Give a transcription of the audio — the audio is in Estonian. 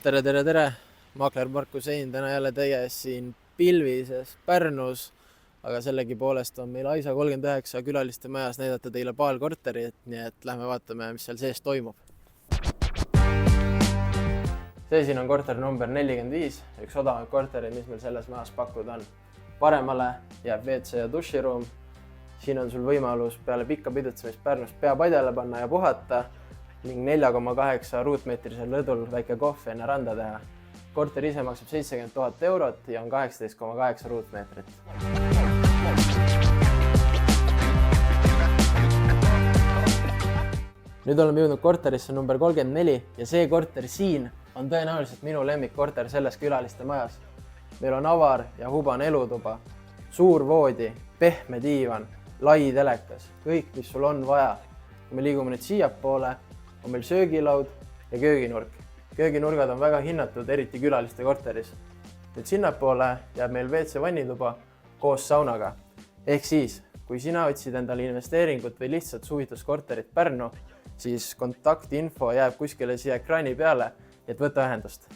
Tere! Maakler Markus Hein täna jälle teie ees siin pilvises Pärnus, aga sellegipoolest on meil Aisa 39 külaliste majas näidata teile paar korterit, nii et lähme vaatame, mis seal sees toimub. See siin on korter number 45, üks odavamaid korterid, mis meil selles majas pakkuda on. Paremale jääb WC ja duširuum. Siin on sul võimalus peale pikka pidutsemist Pärnus pea padjale panna ja puhata ning 4,8 ruutmeetrisel rõdul väike kohv enne randa teha. Korter ise maksab 70 000 eurot ja on 18,8 ruutmeetrit. Nüüd oleme jõudnud korterisse number 34 ja see korter siin on tõenäoliselt minu lemmikkorter selles külaliste majas. Meil on avar ja hubane elutuba, suur voodi, pehme diivan, lai telekas, kõik, mis sul on vaja. Kui me liigume nüüd siiapoole, on meil söögilaud ja kööginurk. Kööginurgad on väga hinnatud, eriti külaliste korteris. Nüüd sinnapoole jääb meil WC vannituba koos saunaga. Ehk siis, kui sina otsid endale investeeringut või lihtsalt suvituskorterit Pärnu, siis kontaktinfo jääb kuskile siia ekraani peale, et võta ühendust.